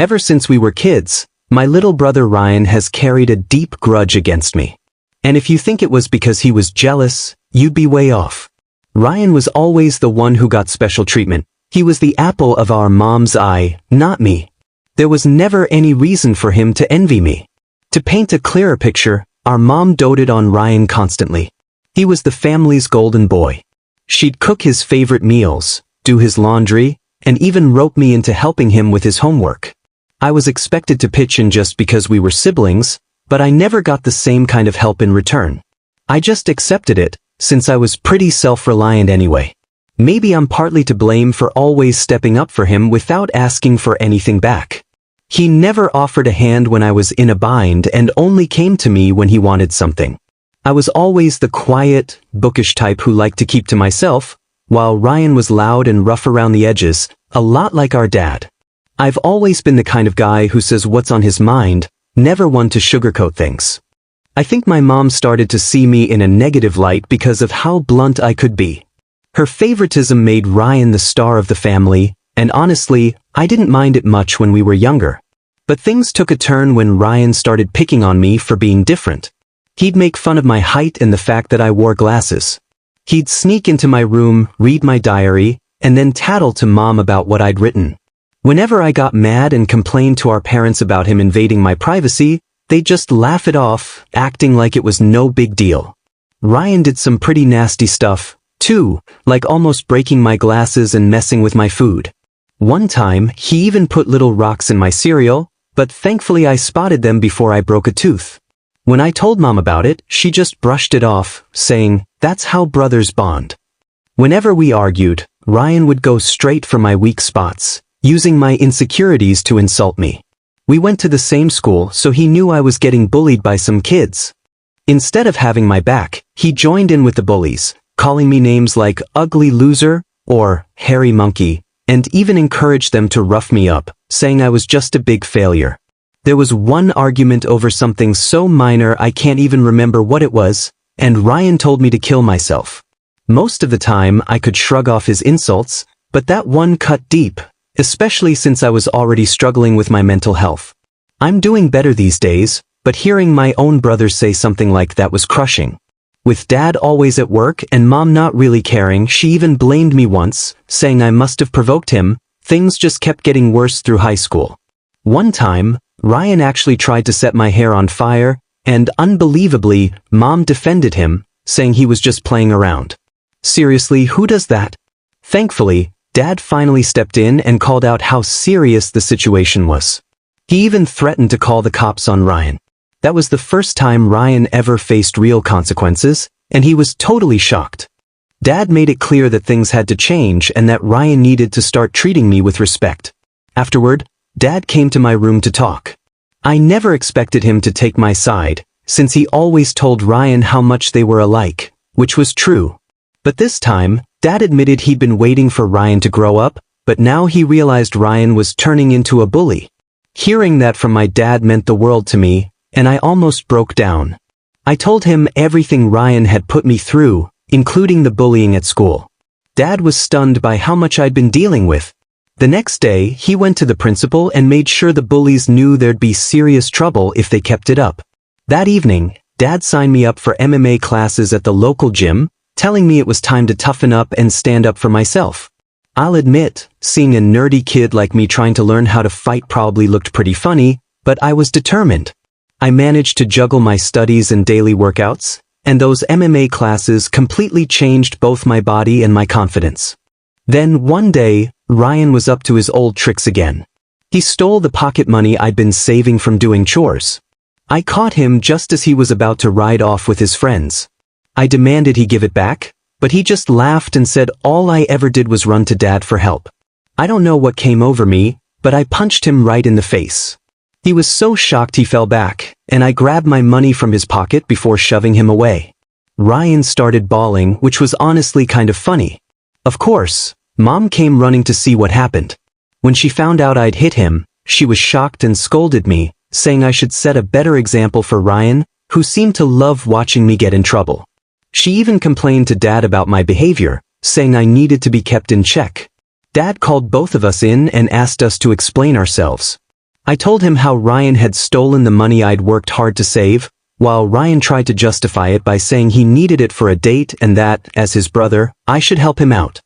Ever since we were kids, my little brother Ryan has carried a deep grudge against me. And if you think it was because he was jealous, you'd be way off. Ryan was always the one who got special treatment. He was the apple of our mom's eye, not me. There was never any reason for him to envy me. To paint a clearer picture, our mom doted on Ryan constantly. He was the family's golden boy. She'd cook his favorite meals, do his laundry, and even rope me into helping him with his homework. I was expected to pitch in just because we were siblings, but I never got the same kind of help in return. I just accepted it, since I was pretty self-reliant anyway. Maybe I'm partly to blame for always stepping up for him without asking for anything back. He never offered a hand when I was in a bind and only came to me when he wanted something. I was always the quiet, bookish type who liked to keep to myself, while Ryan was loud and rough around the edges, a lot like our dad. I've always been the kind of guy who says what's on his mind, never one to sugarcoat things. I think my mom started to see me in a negative light because of how blunt I could be. Her favoritism made Ryan the star of the family, and honestly, I didn't mind it much when we were younger. But things took a turn when Ryan started picking on me for being different. He'd make fun of my height and the fact that I wore glasses. He'd sneak into my room, read my diary, and then tattle to Mom about what I'd written. Whenever I got mad and complained to our parents about him invading my privacy, they'd just laugh it off, acting like it was no big deal. Ryan did some pretty nasty stuff, too, like almost breaking my glasses and messing with my food. One time, he even put little rocks in my cereal, but thankfully I spotted them before I broke a tooth. When I told Mom about it, she just brushed it off, saying, "That's how brothers bond." Whenever we argued, Ryan would go straight for my weak spots, using my insecurities to insult me. We went to the same school, so he knew I was getting bullied by some kids. Instead of having my back, he joined in with the bullies, calling me names like ugly loser or hairy monkey, and even encouraged them to rough me up, saying I was just a big failure. There was one argument over something so minor I can't even remember what it was, and Ryan told me to kill myself. Most of the time I could shrug off his insults, but that one cut deep, especially since I was already struggling with my mental health. I'm doing better these days, but hearing my own brothers say something like that was crushing. With Dad always at work and Mom not really caring, she even blamed me once, saying I must have provoked him. Things just kept getting worse through high school. One time, Ryan actually tried to set my hair on fire, and unbelievably, Mom defended him, saying he was just playing around. Seriously, who does that? Thankfully, Dad finally stepped in and called out how serious the situation was. He even threatened to call the cops on Ryan. That was the first time Ryan ever faced real consequences, and he was totally shocked. Dad made it clear that things had to change and that Ryan needed to start treating me with respect. Afterward, Dad came to my room to talk. I never expected him to take my side, since he always told Ryan how much they were alike, which was true. But this time, Dad admitted he'd been waiting for Ryan to grow up, but now he realized Ryan was turning into a bully. Hearing that from my dad meant the world to me, and I almost broke down. I told him everything Ryan had put me through, including the bullying at school. Dad was stunned by how much I'd been dealing with. The next day, he went to the principal and made sure the bullies knew there'd be serious trouble if they kept it up. That evening, Dad signed me up for MMA classes at the local gym, telling me it was time to toughen up and stand up for myself. I'll admit, seeing a nerdy kid like me trying to learn how to fight probably looked pretty funny, but I was determined. I managed to juggle my studies and daily workouts, and those MMA classes completely changed both my body and my confidence. Then one day, Ryan was up to his old tricks again. He stole the pocket money I'd been saving from doing chores. I caught him just as he was about to ride off with his friends. I demanded he give it back, but he just laughed and said all I ever did was run to Dad for help. I don't know what came over me, but I punched him right in the face. He was so shocked he fell back, and I grabbed my money from his pocket before shoving him away. Ryan started bawling, which was honestly kind of funny. Of course, Mom came running to see what happened. When she found out I'd hit him, she was shocked and scolded me, saying I should set a better example for Ryan, who seemed to love watching me get in trouble. She even complained to Dad about my behavior, saying I needed to be kept in check. Dad called both of us in and asked us to explain ourselves. I told him how Ryan had stolen the money I'd worked hard to save, while Ryan tried to justify it by saying he needed it for a date and that, as his brother, I should help him out.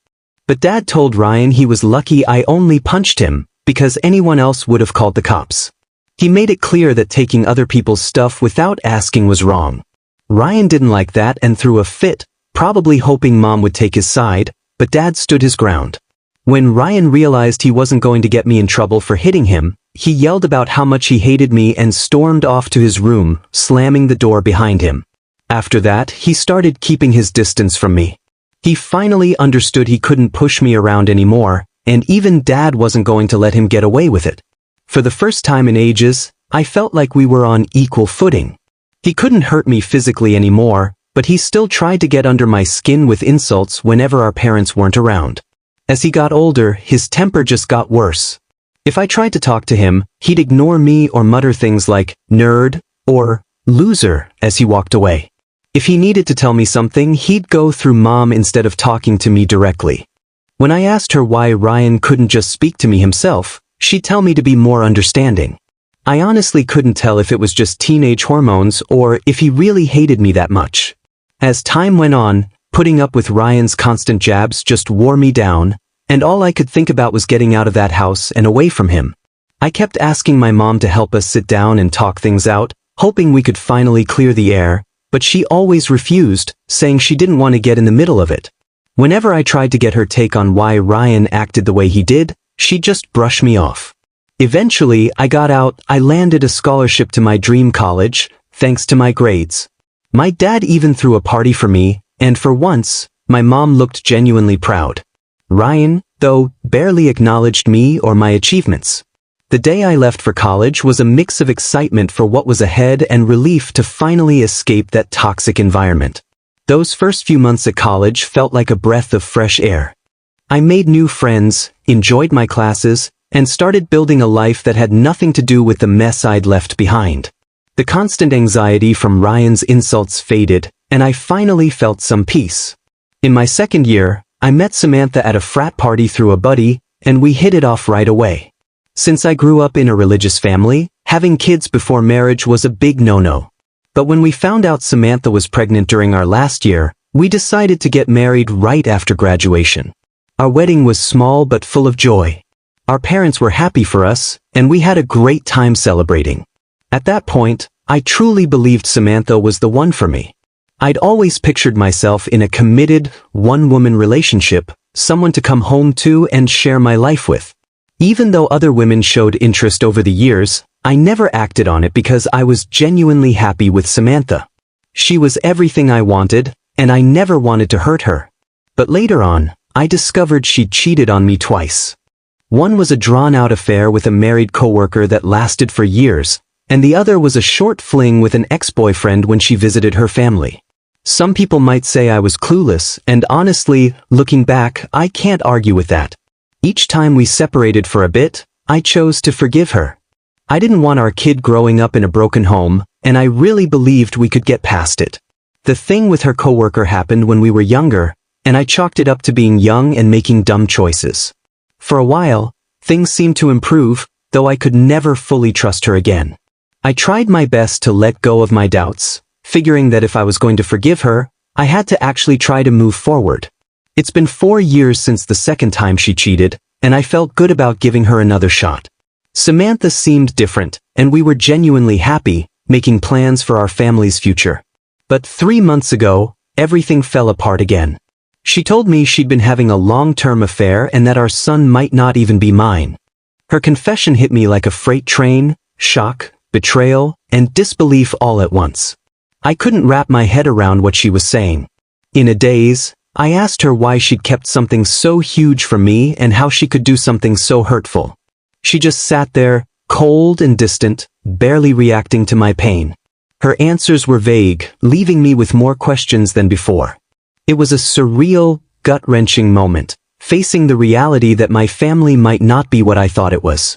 But Dad told Ryan he was lucky I only punched him, because anyone else would have called the cops. He made it clear that taking other people's stuff without asking was wrong. Ryan didn't like that and threw a fit, probably hoping Mom would take his side, but Dad stood his ground. When Ryan realized he wasn't going to get me in trouble for hitting him, he yelled about how much he hated me and stormed off to his room, slamming the door behind him. After that, he started keeping his distance from me. He finally understood he couldn't push me around anymore, and even Dad wasn't going to let him get away with it. For the first time in ages, I felt like we were on equal footing. He couldn't hurt me physically anymore, but he still tried to get under my skin with insults whenever our parents weren't around. As he got older, his temper just got worse. If I tried to talk to him, he'd ignore me or mutter things like, nerd, or loser, as he walked away. If he needed to tell me something, he'd go through Mom instead of talking to me directly. When I asked her why Ryan couldn't just speak to me himself, she'd tell me to be more understanding. I honestly couldn't tell if it was just teenage hormones or if he really hated me that much. As time went on, putting up with Ryan's constant jabs just wore me down, and all I could think about was getting out of that house and away from him. I kept asking my mom to help us sit down and talk things out, hoping we could finally clear the air, but she always refused, saying she didn't want to get in the middle of it. Whenever I tried to get her take on why Ryan acted the way he did, she'd just brush me off. Eventually, I got out. I landed a scholarship to my dream college, thanks to my grades. My dad even threw a party for me, and for once, my mom looked genuinely proud. Ryan, though, barely acknowledged me or my achievements. The day I left for college was a mix of excitement for what was ahead and relief to finally escape that toxic environment. Those first few months at college felt like a breath of fresh air. I made new friends, enjoyed my classes, and started building a life that had nothing to do with the mess I'd left behind. The constant anxiety from Ryan's insults faded, and I finally felt some peace. In my second year, I met Samantha at a frat party through a buddy, and we hit it off right away. Since I grew up in a religious family, having kids before marriage was a big no-no. But when we found out Samantha was pregnant during our last year, we decided to get married right after graduation. Our wedding was small but full of joy. Our parents were happy for us, and we had a great time celebrating. At that point, I truly believed Samantha was the one for me. I'd always pictured myself in a committed, one-woman relationship, someone to come home to and share my life with. Even though other women showed interest over the years, I never acted on it because I was genuinely happy with Samantha. She was everything I wanted, and I never wanted to hurt her. But later on, I discovered she'd cheated on me twice. One was a drawn-out affair with a married coworker that lasted for years, and the other was a short fling with an ex-boyfriend when she visited her family. Some people might say I was clueless, and honestly, looking back, I can't argue with that. Each time we separated for a bit, I chose to forgive her. I didn't want our kid growing up in a broken home, and I really believed we could get past it. The thing with her coworker happened when we were younger, and I chalked it up to being young and making dumb choices. For a while, things seemed to improve, though I could never fully trust her again. I tried my best to let go of my doubts, figuring that if I was going to forgive her, I had to actually try to move forward. It's been 4 years since the second time she cheated, and I felt good about giving her another shot. Samantha seemed different, and we were genuinely happy, making plans for our family's future. But 3 months ago, everything fell apart again. She told me she'd been having a long-term affair and that our son might not even be mine. Her confession hit me like a freight train: shock, betrayal, and disbelief all at once. I couldn't wrap my head around what she was saying. In a daze, I asked her why she'd kept something so huge from me and how she could do something so hurtful. She just sat there, cold and distant, barely reacting to my pain. Her answers were vague, leaving me with more questions than before. It was a surreal, gut-wrenching moment, facing the reality that my family might not be what I thought it was.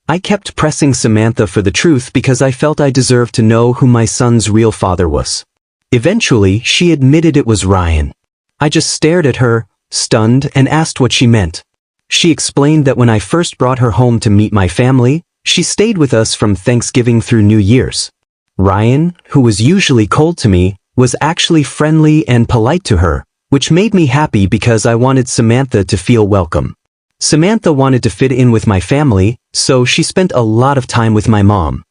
I kept pressing Samantha for the truth because I felt I deserved to know who my son's real father was. Eventually, she admitted it was Ryan. I just stared at her, stunned, and asked what she meant. She explained that when I first brought her home to meet my family, She stayed with us from Thanksgiving through New Year's. Ryan, who was usually cold to me, was actually friendly and polite to her, which made me happy because I wanted Samantha to feel welcome. Samantha wanted to fit in with my family, so she spent a lot of time with my mom.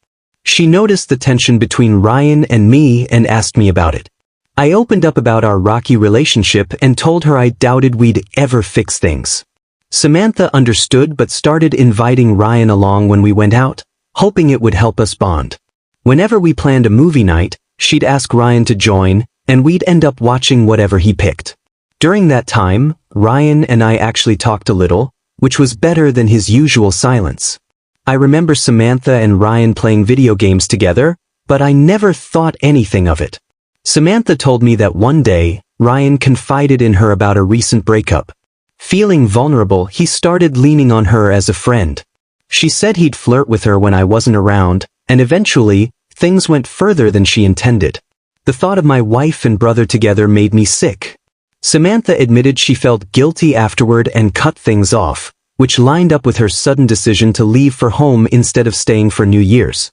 She noticed the tension between Ryan and me and asked me about it. I opened up about our rocky relationship and told her I doubted we'd ever fix things. Samantha understood but started inviting Ryan along when we went out, hoping it would help us bond. Whenever we planned a movie night, she'd ask Ryan to join, and we'd end up watching whatever he picked. During that time, Ryan and I actually talked a little, which was better than his usual silence. I remember Samantha and Ryan playing video games together, but I never thought anything of it. Samantha told me that one day, Ryan confided in her about a recent breakup. Feeling vulnerable, he started leaning on her as a friend. She said he'd flirt with her when I wasn't around, and eventually, things went further than she intended. The thought of my wife and brother together made me sick. Samantha admitted she felt guilty afterward and cut things off, which lined up with her sudden decision to leave for home instead of staying for New Year's.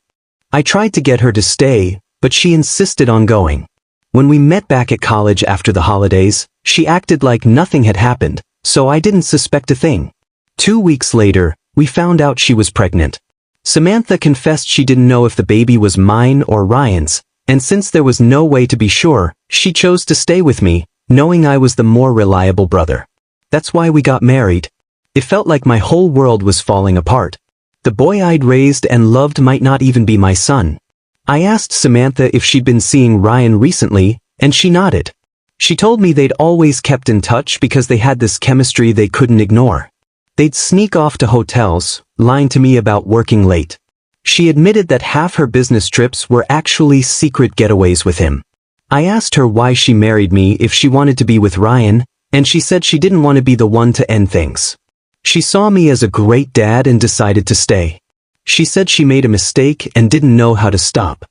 I tried to get her to stay, but she insisted on going. When we met back at college after the holidays, she acted like nothing had happened, so I didn't suspect a thing. 2 weeks later, we found out she was pregnant. Samantha confessed she didn't know if the baby was mine or Ryan's, and since there was no way to be sure, she chose to stay with me, knowing I was the more reliable brother. That's why we got married. It felt like my whole world was falling apart. The boy I'd raised and loved might not even be my son. I asked Samantha if she'd been seeing Ryan recently, and she nodded. She told me they'd always kept in touch because they had this chemistry they couldn't ignore. They'd sneak off to hotels, lying to me about working late. She admitted that half her business trips were actually secret getaways with him. I asked her why she married me if she wanted to be with Ryan, and she said she didn't want to be the one to end things. She saw me as a great dad and decided to stay. She said she made a mistake and didn't know how to stop.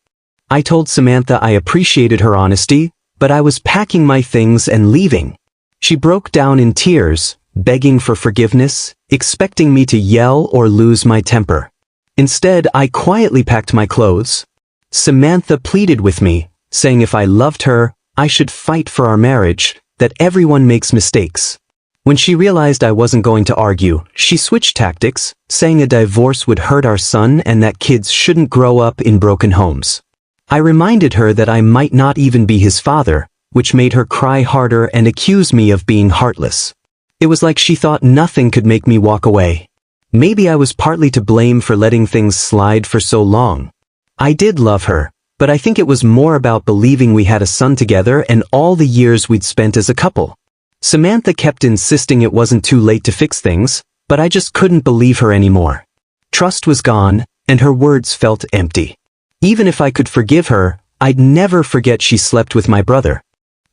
I told Samantha I appreciated her honesty, but I was packing my things and leaving. She broke down in tears, begging for forgiveness, expecting me to yell or lose my temper. Instead, I quietly packed my clothes. Samantha pleaded with me, saying if I loved her, I should fight for our marriage, that everyone makes mistakes. When she realized I wasn't going to argue, she switched tactics, saying a divorce would hurt our son and that kids shouldn't grow up in broken homes. I reminded her that I might not even be his father, which made her cry harder and accuse me of being heartless. It was like she thought nothing could make me walk away. Maybe I was partly to blame for letting things slide for so long. I did love her, but I think it was more about believing we had a son together and all the years we'd spent as a couple. Samantha kept insisting it wasn't too late to fix things, but I just couldn't believe her anymore. Trust was gone, and her words felt empty. Even if I could forgive her, I'd never forget she slept with my brother.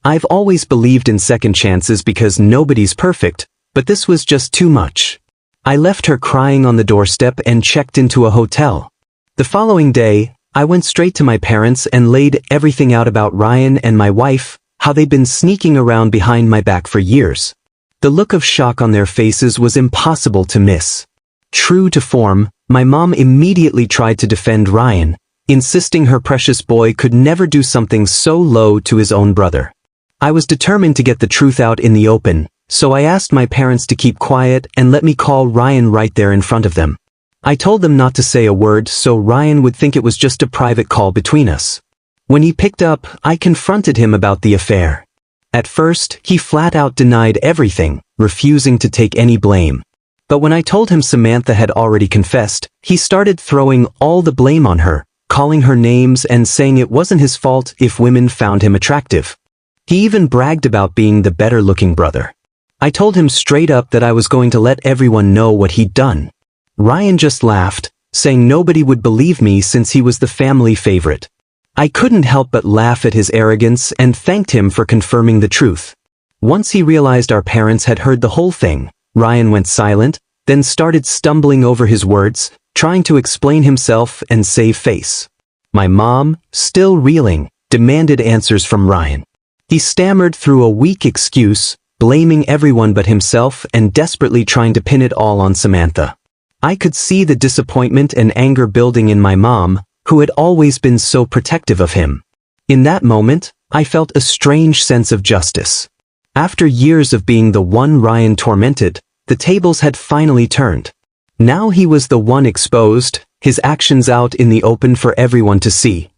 I've always believed in second chances because nobody's perfect, but this was just too much. I left her crying on the doorstep and checked into a hotel. The following day, I went straight to my parents and laid everything out about Ryan and my wife, how they'd been sneaking around behind my back for years. The look of shock on their faces was impossible to miss. True to form, my mom immediately tried to defend Ryan, insisting her precious boy could never do something so low to his own brother. I was determined to get the truth out in the open, so I asked my parents to keep quiet and let me call Ryan right there in front of them. I told them not to say a word so Ryan would think it was just a private call between us. When he picked up, I confronted him about the affair. At first, he flat out denied everything, refusing to take any blame. But when I told him Samantha had already confessed, he started throwing all the blame on her, calling her names and saying it wasn't his fault if women found him attractive. He even bragged about being the better-looking brother. I told him straight up that I was going to let everyone know what he'd done. Ryan just laughed, saying nobody would believe me since he was the family favorite. I couldn't help but laugh at his arrogance and thanked him for confirming the truth. Once he realized our parents had heard the whole thing, Ryan went silent, then started stumbling over his words, trying to explain himself and save face. My mom, still reeling, demanded answers from Ryan. He stammered through a weak excuse, blaming everyone but himself and desperately trying to pin it all on Samantha. I could see the disappointment and anger building in my mom, who had always been so protective of him. In that moment, I felt a strange sense of justice. After years of being the one Ryan tormented, the tables had finally turned. Now he was the one exposed, his actions out in the open for everyone to see.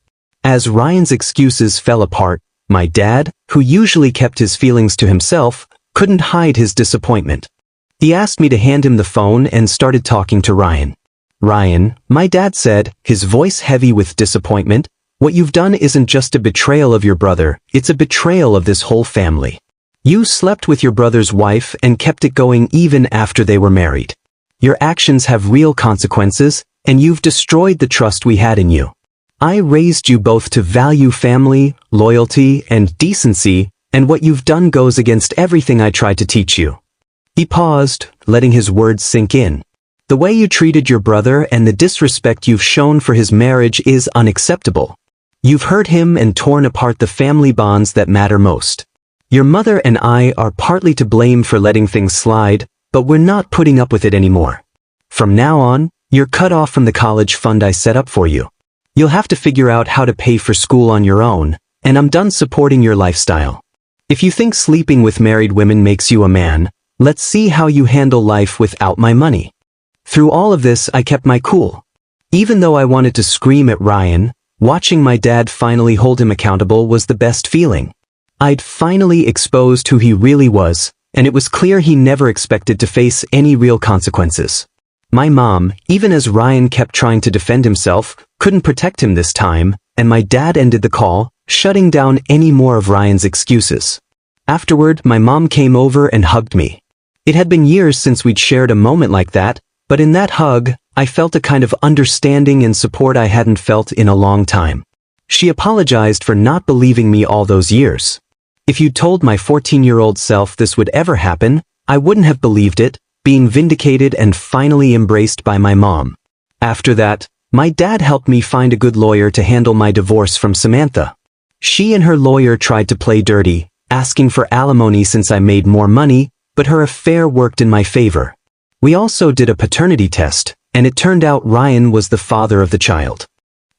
As Ryan's excuses fell apart, my dad, who usually kept his feelings to himself, couldn't hide his disappointment. He asked me to hand him the phone and started talking to Ryan. "Ryan," my dad said, his voice heavy with disappointment, "what you've done isn't just a betrayal of your brother, it's a betrayal of this whole family. You slept with your brother's wife and kept it going even after they were married. Your actions have real consequences, and you've destroyed the trust we had in you. I raised you both to value family, loyalty, and decency, and what you've done goes against everything I tried to teach you." He paused, letting his words sink in. "The way you treated your brother and the disrespect you've shown for his marriage is unacceptable. You've hurt him and torn apart the family bonds that matter most. Your mother and I are partly to blame for letting things slide, but we're not putting up with it anymore. From now on, you're cut off from the college fund I set up for you. You'll have to figure out how to pay for school on your own, and I'm done supporting your lifestyle. If you think sleeping with married women makes you a man, let's see how you handle life without my money." Through all of this, I kept my cool. Even though I wanted to scream at Ryan, watching my dad finally hold him accountable was the best feeling. I'd finally exposed who he really was, and it was clear he never expected to face any real consequences. My mom, even as Ryan kept trying to defend himself, couldn't protect him this time, and my dad ended the call, shutting down any more of Ryan's excuses. Afterward, my mom came over and hugged me. It had been years since we'd shared a moment like that, but in that hug, I felt a kind of understanding and support I hadn't felt in a long time. She apologized for not believing me all those years. If you'd told my 14-year-old self this would ever happen, I wouldn't have believed it, being vindicated and finally embraced by my mom. After that, my dad helped me find a good lawyer to handle my divorce from Samantha. She and her lawyer tried to play dirty, asking for alimony since I made more money, but her affair worked in my favor. We also did a paternity test, and it turned out Ryan was the father of the child.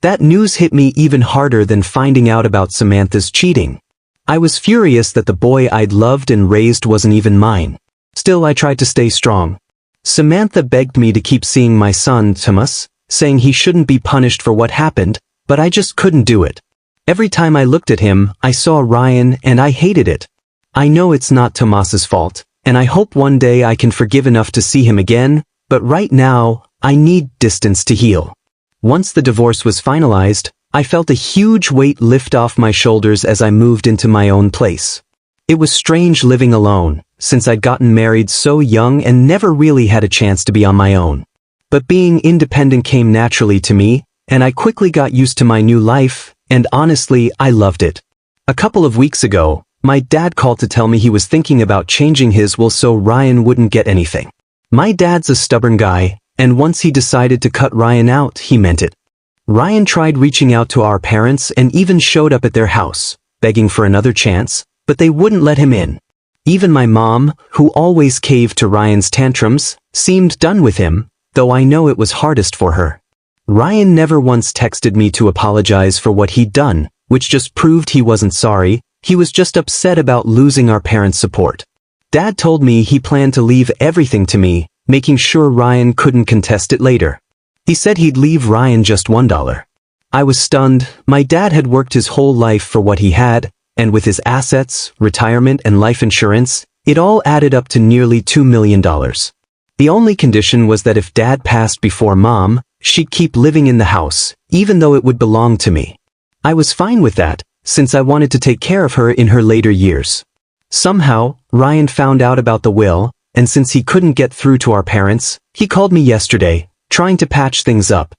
That news hit me even harder than finding out about Samantha's cheating. I was furious that the boy I'd loved and raised wasn't even mine. Still, I tried to stay strong. Samantha begged me to keep seeing my son, Thomas, saying he shouldn't be punished for what happened, but I just couldn't do it. Every time I looked at him, I saw Ryan, and I hated it. I know it's not Tomas's fault, and I hope one day I can forgive enough to see him again, but right now, I need distance to heal. Once the divorce was finalized, I felt a huge weight lift off my shoulders as I moved into my own place. It was strange living alone, since I'd gotten married so young and never really had a chance to be on my own. But being independent came naturally to me, and I quickly got used to my new life, and honestly, I loved it. A couple of weeks ago, my dad called to tell me he was thinking about changing his will so Ryan wouldn't get anything. My dad's a stubborn guy, and once he decided to cut Ryan out, he meant it. Ryan tried reaching out to our parents and even showed up at their house, begging for another chance, but they wouldn't let him in. Even my mom, who always caved to Ryan's tantrums, seemed done with him, though I know it was hardest for her. Ryan never once texted me to apologize for what he'd done, which just proved he wasn't sorry, he was just upset about losing our parents' support. Dad told me he planned to leave everything to me, making sure Ryan couldn't contest it later. He said he'd leave Ryan just $1. I was stunned. My dad had worked his whole life for what he had, and with his assets, retirement, and life insurance, it all added up to nearly $2 million. The only condition was that if Dad passed before Mom, she'd keep living in the house, even though it would belong to me. I was fine with that, since I wanted to take care of her in her later years. Somehow, Ryan found out about the will, and since he couldn't get through to our parents, he called me yesterday, trying to patch things up.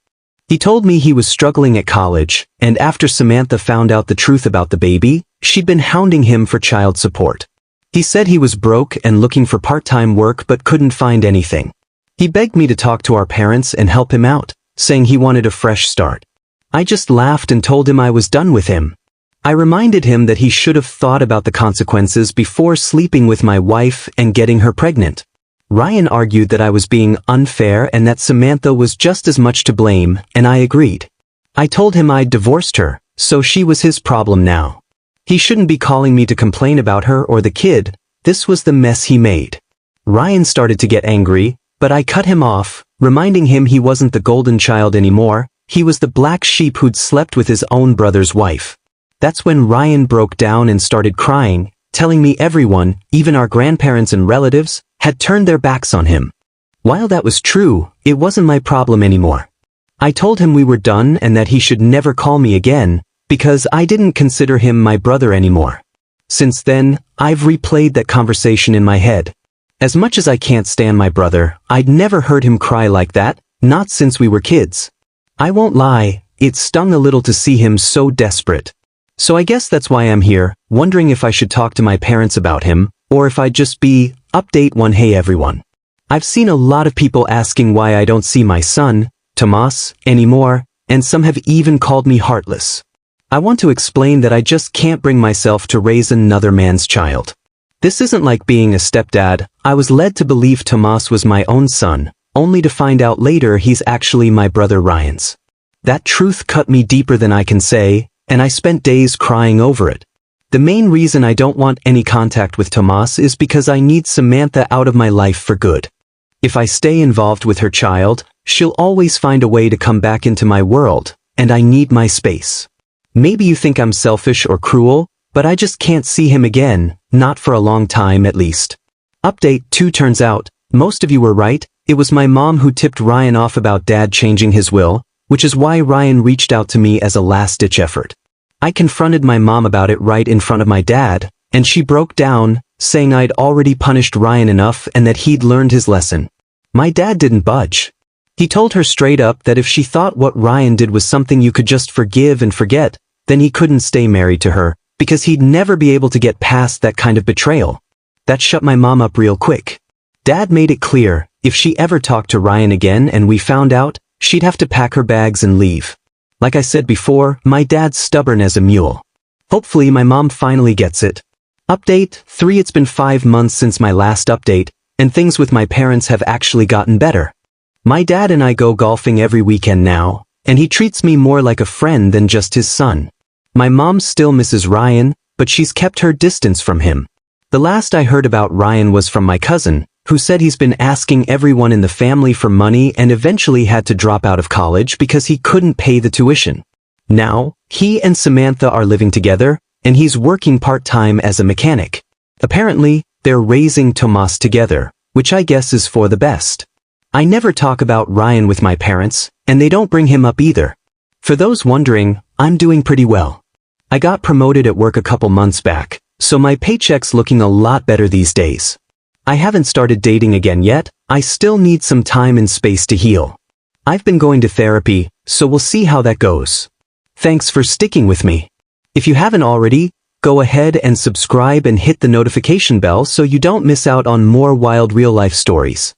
He told me he was struggling at college, and after Samantha found out the truth about the baby, she'd been hounding him for child support. He said he was broke and looking for part-time work but couldn't find anything. He begged me to talk to our parents and help him out, saying he wanted a fresh start. I just laughed and told him I was done with him. I reminded him that he should have thought about the consequences before sleeping with my wife and getting her pregnant. Ryan argued that I was being unfair and that Samantha was just as much to blame, and I agreed. I told him I'd divorced her, so she was his problem now. He shouldn't be calling me to complain about her or the kid. This was the mess he made. Ryan started to get angry, but I cut him off, reminding him he wasn't the golden child anymore. He was the black sheep who'd slept with his own brother's wife. That's when Ryan broke down and started crying, telling me everyone, even our grandparents and relatives, had turned their backs on him. While that was true, it wasn't my problem anymore. I told him we were done and that he should never call me again, because I didn't consider him my brother anymore. Since then, I've replayed that conversation in my head. As much as I can't stand my brother, I'd never heard him cry like that, not since we were kids. I won't lie, it stung a little to see him so desperate. So I guess that's why I'm here, wondering if I should talk to my parents about him, or if I'd just be, update one. Hey everyone. I've seen a lot of people asking why I don't see my son, Tomas, anymore, and some have even called me heartless. I want to explain that I just can't bring myself to raise another man's child. This isn't like being a stepdad. I was led to believe Tomas was my own son, only to find out later he's actually my brother Ryan's. That truth cut me deeper than I can say, and I spent days crying over it. The main reason I don't want any contact with Tomas is because I need Samantha out of my life for good. If I stay involved with her child, she'll always find a way to come back into my world, and I need my space. Maybe you think I'm selfish or cruel, but I just can't see him again, not for a long time at least. Update 2. Turns out, most of you were right, it was my mom who tipped Ryan off about Dad changing his will, which is why Ryan reached out to me as a last-ditch effort. I confronted my mom about it right in front of my dad, and she broke down, saying I'd already punished Ryan enough and that he'd learned his lesson. My dad didn't budge. He told her straight up that if she thought what Ryan did was something you could just forgive and forget, then he couldn't stay married to her, because he'd never be able to get past that kind of betrayal. That shut my mom up real quick. Dad made it clear, if she ever talked to Ryan again and we found out, she'd have to pack her bags and leave. Like I said before, my dad's stubborn as a mule. Hopefully my mom finally gets it. Update 3. It's been 5 months since my last update, and things with my parents have actually gotten better. My dad and I go golfing every weekend now, and he treats me more like a friend than just his son. My mom still misses Ryan, but she's kept her distance from him. The last I heard about Ryan was from my cousin, who said he's been asking everyone in the family for money and eventually had to drop out of college because he couldn't pay the tuition. Now, he and Samantha are living together, and he's working part-time as a mechanic. Apparently, they're raising Tomas together, which I guess is for the best. I never talk about Ryan with my parents, and they don't bring him up either. For those wondering, I'm doing pretty well. I got promoted at work a couple months back, so my paycheck's looking a lot better these days. I haven't started dating again yet. I still need some time and space to heal. I've been going to therapy, so we'll see how that goes. Thanks for sticking with me. If you haven't already, go ahead and subscribe and hit the notification bell so you don't miss out on more wild real-life stories.